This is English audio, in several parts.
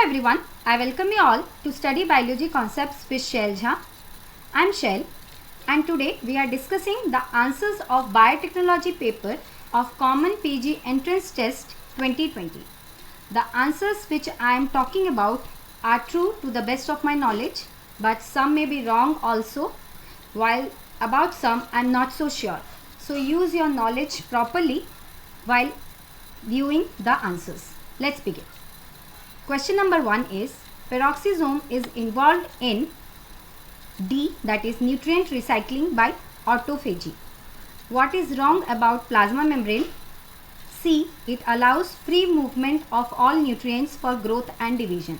everyone, I welcome you all to study biology concepts with Shail Jha. I am Shail and today we are discussing the answers of biotechnology paper of Common PG Entrance Test 2020. The answers which I am talking about are true to the best of my knowledge, but some may be wrong also, while about some I am not so sure. So use your knowledge properly while viewing the answers. Let's begin. Question number 1 is peroxisome is involved in D, that is nutrient recycling by autophagy. What is wrong about plasma membrane? C, it allows free movement of all nutrients for growth and division,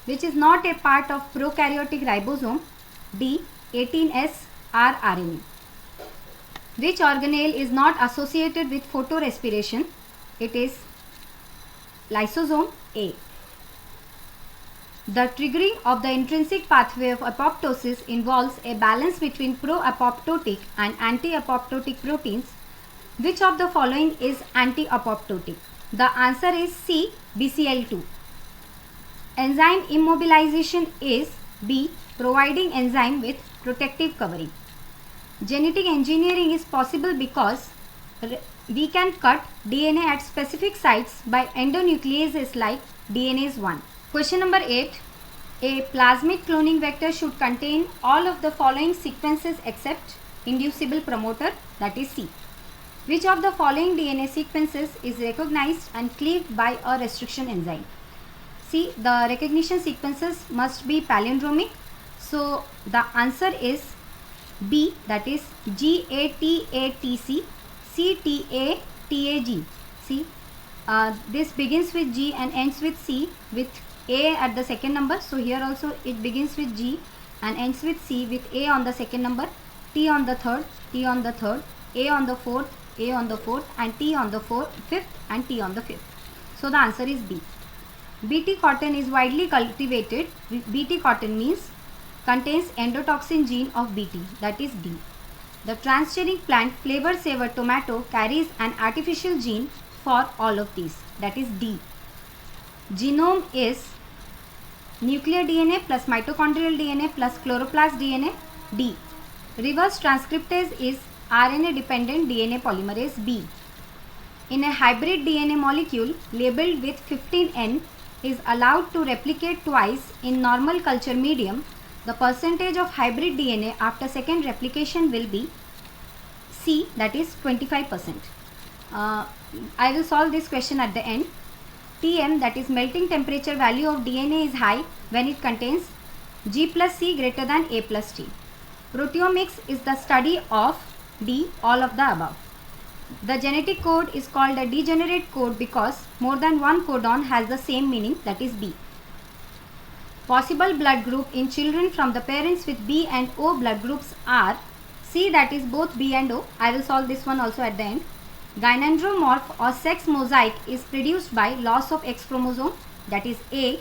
which is not a part of prokaryotic ribosome. D, 18S rRNA. Which organelle is not associated with photorespiration? It is lysosome A. The triggering of the intrinsic pathway of apoptosis involves a balance between pro-apoptotic and anti-apoptotic proteins. Which of the following is anti-apoptotic? The answer is C, BCL2. Enzyme immobilization is B, providing enzyme with protective covering. Genetic engineering is possible because we can cut DNA at specific sites by endonucleases like DNase 1. Question number 8. A plasmid cloning vector should contain all of the following sequences except inducible promoter, that is C. Which of the following DNA sequences is recognized and cleaved by a restriction enzyme? See, the recognition sequences must be palindromic. So the answer is B, that is GATATC, CTATAG. See, this begins with G and ends with C with A at the second number. So here also it begins with G and ends with C with A on the second number, T on the third, T on the third, A on the fourth, A on the fourth, and T on the fifth and T on the fifth. So the answer is B. Bt cotton is widely cultivated. Bt cotton means contains endotoxin gene of Bt, that is D. The transgenic plant flavor saver tomato carries an artificial gene for all of these, that is D. Genome is nuclear DNA plus mitochondrial DNA plus chloroplast DNA, D. Reverse transcriptase is RNA dependent DNA polymerase, B. In a hybrid DNA molecule labeled with 15N is allowed to replicate twice in normal culture medium, the percentage of hybrid DNA after second replication will be C, that is 25%. I will solve this question at the end. Tm, that is melting temperature value of DNA, is high when it contains G plus C greater than A plus T. Proteomics is the study of D, all of the above. The genetic code is called a degenerate code because more than one codon has the same meaning, that is B. Possible blood group in children from the parents with B and O blood groups are C, that is both B and O. I will solve this one also at the end. Gynandromorph or sex mosaic is produced by loss of X chromosome, that is A.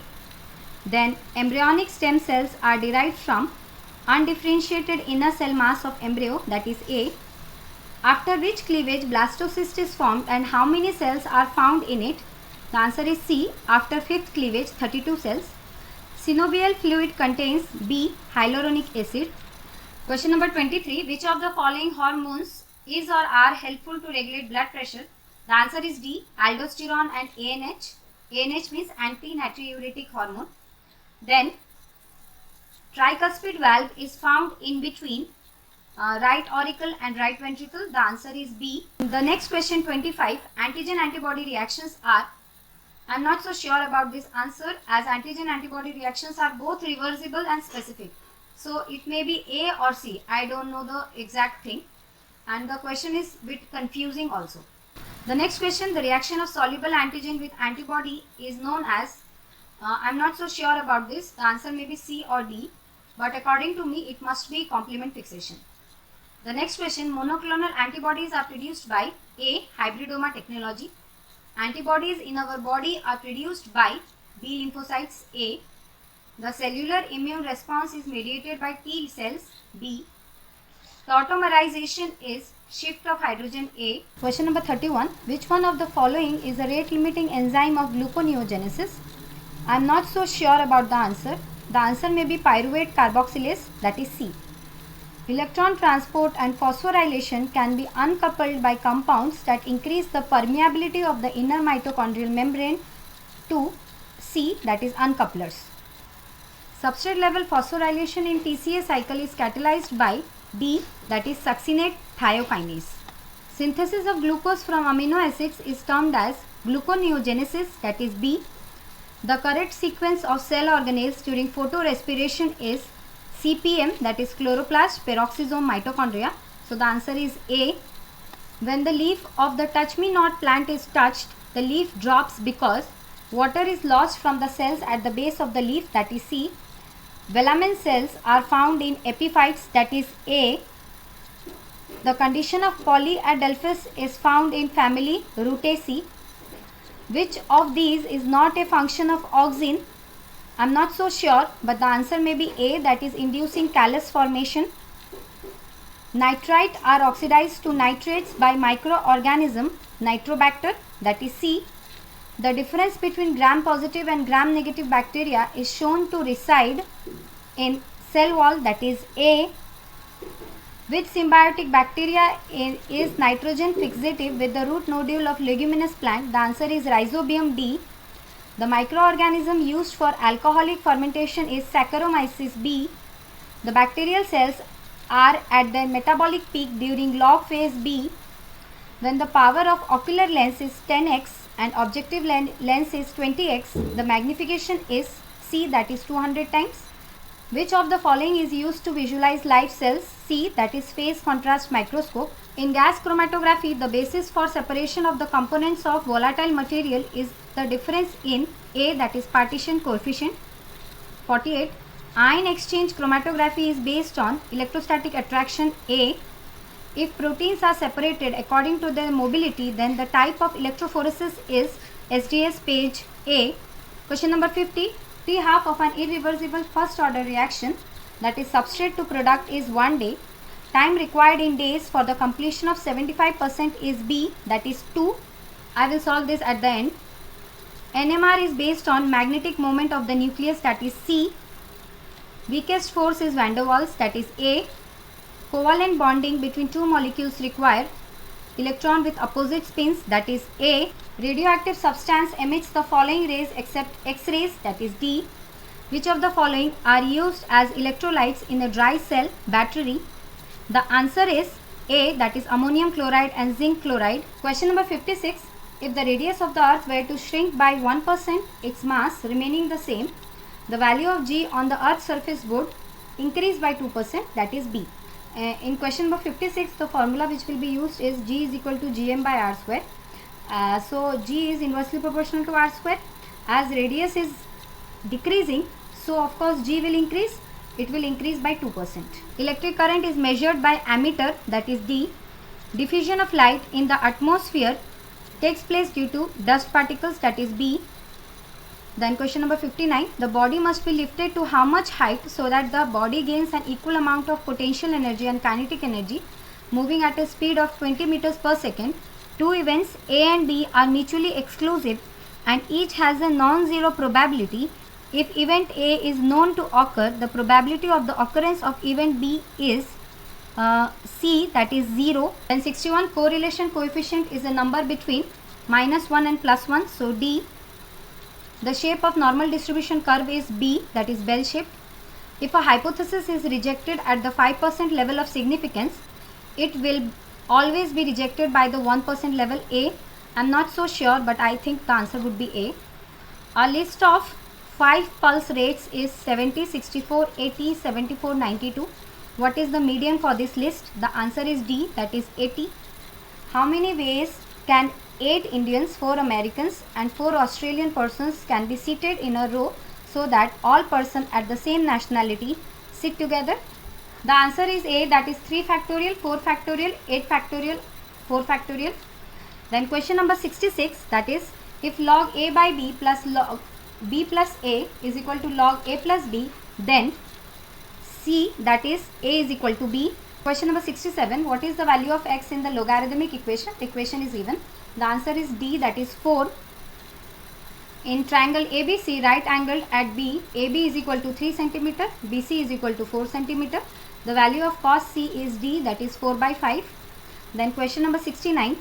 Then embryonic stem cells are derived from undifferentiated inner cell mass of embryo, that is A. After which cleavage blastocyst is formed and how many cells are found in it? The answer is C, after fifth cleavage 32 cells. Synovial fluid contains B, hyaluronic acid. Question number 23. Which of the following hormones is or are helpful to regulate blood pressure? The answer is D, aldosterone and ANH. ANH means anti-natriuretic hormone. Then tricuspid valve is found in between right auricle and right ventricle. The answer is B. The next question 25. Antigen-antibody reactions are, I am not so sure about this answer as antigen-antibody reactions are both reversible and specific. So it may be A or C. I don't know the exact thing. And the question is a bit confusing also. The next question, the reaction of soluble antigen with antibody is known as, I am not so sure about this. The answer may be C or D. But according to me, it must be complement fixation. The next question, monoclonal antibodies are produced by A, hybridoma technology. Antibodies in our body are produced by B lymphocytes, A. The cellular immune response is mediated by T cells, B. Tautomerization is shift of hydrogen A. Question number 31. Which one of the following is a rate limiting enzyme of gluconeogenesis? I am not so sure about the answer. The answer may be pyruvate carboxylase, that is C. Electron transport and phosphorylation can be uncoupled by compounds that increase the permeability of the inner mitochondrial membrane to C, that is uncouplers. Substrate level phosphorylation in TCA cycle is catalyzed by D, that is succinate thiokinase. Synthesis of glucose from amino acids is termed as gluconeogenesis, that is B. The correct sequence of cell organelles during photorespiration is CPM, that is chloroplast, peroxisome, mitochondria. So the answer is A. When the leaf of the touch me not plant is touched, the leaf drops because water is lost from the cells at the base of the leaf, that is C. Velamen cells are found in epiphytes, that is A. The condition of polyadelphous is found in family Rutaceae. Which of these is not a function of auxin? I am not so sure, but the answer may be A, that is inducing callus formation. Nitrite are oxidized to nitrates by microorganism Nitrobacter, that is C. The difference between gram-positive and gram-negative bacteria is shown to reside in cell wall, that is A. Which symbiotic bacteria is nitrogen fixative with the root nodule of leguminous plant? The answer is Rhizobium D. The microorganism used for alcoholic fermentation is Saccharomyces B. The bacterial cells are at their metabolic peak during log phase B. When the power of ocular lens is 10x and objective lens is 20x, the magnification is C, that is 200 times. Which of the following is used to visualize live cells? C, that is phase contrast microscope. In gas chromatography, the basis for separation of the components of volatile material is the difference in A, that is partition coefficient. 48. Ion exchange chromatography is based on electrostatic attraction A. If proteins are separated according to their mobility, then the type of electrophoresis is SDS page A. Question number 50. T half of an irreversible first order reaction, that is substrate to product, is 1 day. Time required in days for the completion of 75% is B, that is 2. I will solve this at the end. NMR is based on magnetic moment of the nucleus, that is C. Weakest force is van der Waals, that is A. Covalent bonding between two molecules require electron with opposite spins, that is A. Radioactive substance emits the following rays except X-rays, that is D. Which of the following are used as electrolytes in a dry cell battery? The answer is A, that is ammonium chloride and zinc chloride. Question number 56. If the radius of the earth were to shrink by 1%, its mass remaining the same, the value of G on the earth's surface would increase by 2%, that is B. In question number 56, the formula which will be used is G is equal to Gm by R square. So G is inversely proportional to R square. As radius is decreasing, so of course G will increase. It will increase by 2%. Electric current is measured by ammeter, that is D. Diffusion of light in the atmosphere takes place due to dust particles, that is B. Then question number 59. The body must be lifted to how much height so that the body gains an equal amount of potential energy and kinetic energy moving at a speed of 20 meters per second. Two events A and B are mutually exclusive and each has a non-zero probability. If event A is known to occur, the probability of the occurrence of event B is C, that is 0. Then 61. Correlation coefficient is a number between -1 and +1, so D. The shape of normal distribution curve is B, that is bell shaped. If a hypothesis is rejected at the 5% level of significance, it will always be rejected by the 1% level A. I am not so sure, but I think the answer would be A. A list of 5 pulse rates is 70, 64, 80, 74, 92. What is the median for this list? The answer is D, that is 80. How many ways can 8 Indians, 4 Americans and 4 Australian persons can be seated in a row so that all persons at the same nationality sit together? The answer is A, that is 3 factorial, 4 factorial, 8 factorial, 4 factorial. Then question number 66, that is if log A by B plus log B plus A is equal to log A plus B, then C, that is A is equal to B. Question number 67, what is the value of x in the logarithmic equation? The equation is even. The answer is D, that is 4. In triangle ABC, right angled at B, AB is equal to 3 cm, BC is equal to 4 cm. The value of cos C is D, that is 4 by 5. Then question number 69.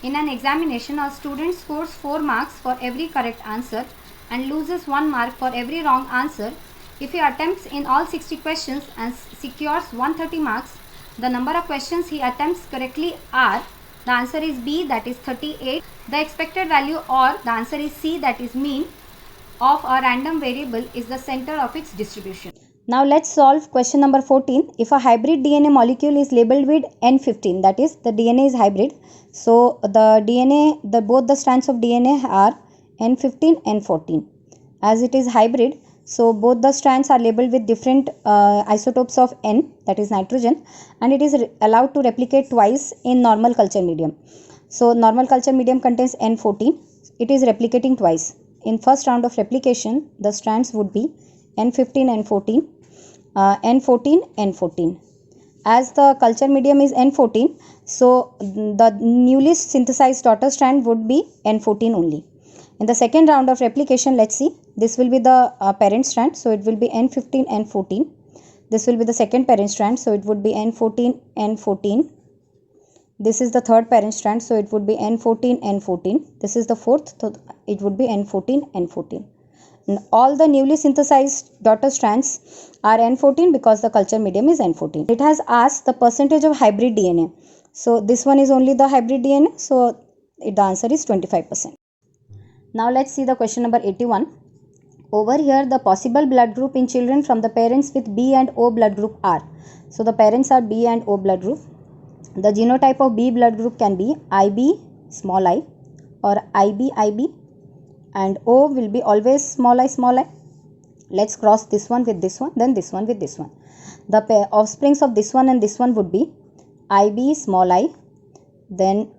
In an examination, a student scores 4 marks for every correct answer and loses 1 mark for every wrong answer. If he attempts in all 60 questions and secures 130 marks, the number of questions he attempts correctly are, the answer is B, that is 38. The expected value, or the answer is C, that is mean, of a random variable is the center of its distribution. Now let's solve question number 14. If a hybrid DNA molecule is labeled with N15, that is the DNA is hybrid. So both the strands of DNA are N15, N14. As it is hybrid, so both the strands are labeled with different isotopes of N, that is nitrogen, and it is allowed to replicate twice in normal culture medium. So normal culture medium contains N14. It is replicating twice. In first round of replication, the strands would be N15, N14, N14, N14. As the culture medium is N14, so the newly synthesized daughter strand would be N14 only. In the second round of replication, let's see, this will be the parent strand, so it will be N15, N14. This will be the second parent strand, so it would be N14, N14. This is the third parent strand, so it would be N14, N14. This is the fourth, so it would be N14, N14. And all the newly synthesized daughter strands are N14 because the culture medium is N14. It has asked the percentage of hybrid DNA. So this one is only the hybrid DNA, so the answer is 25%. Now let's see the question number 81. Over here, the possible blood group in children from the parents with B and O blood group are. So the parents are B and O blood group. The genotype of B blood group can be IB, small I, or IB, and O will be always small I, small I. Let's cross this one with this one, then this one with this one. The offsprings of this one and this one would be IB, small I, then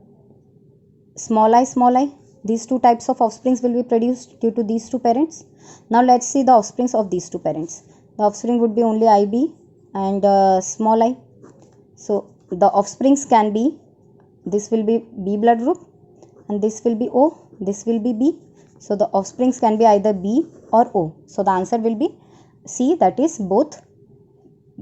small I, small I. These two types of offsprings will be produced due to these two parents. Now let's see the offsprings of these two parents. The offspring would be only IB and small I. So the offsprings can be, this will be B blood group and this will be O, this will be B. So the offsprings can be either B or O. So the answer will be C, that is both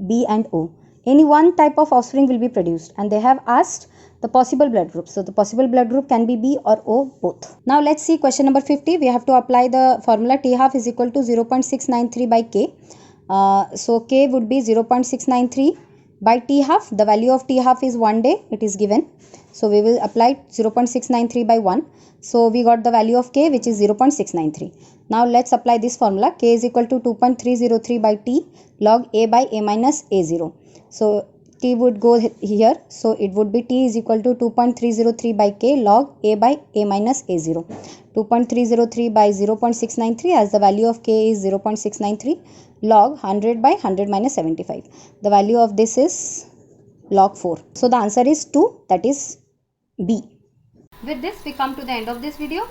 B and O. Any one type of offspring will be produced, and they have asked the possible blood group. So the possible blood group can be B or O, both. Now let's see question number 50. We have to apply the formula T half is equal to 0.693 by K. So K would be 0.693 by T half. The value of T half is 1 day. It is given. So we will apply 0.693 by 1. So we got the value of K, which is 0.693. Now let's apply this formula. K is equal to 2.303 by T log A by A minus A0. So T would go here. So it would be T is equal to 2.303 by K log A by A minus A0. 2.303 by 0.693, as the value of K is 0.693, log 100 by 100 minus 75. The value of this is log 4. So the answer is 2, that is B. With this, we come to the end of this video.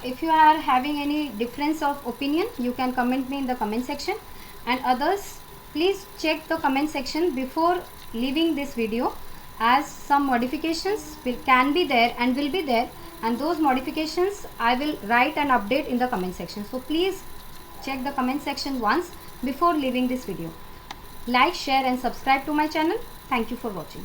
If you are having any difference of opinion, you can comment me in the comment section, and others, please check the comment section before leaving this video, as some modifications can be there and will be there, and those modifications I will write and update in the comment section. So please check the comment section once before leaving this video. Like, share and subscribe to my channel. Thank you for watching.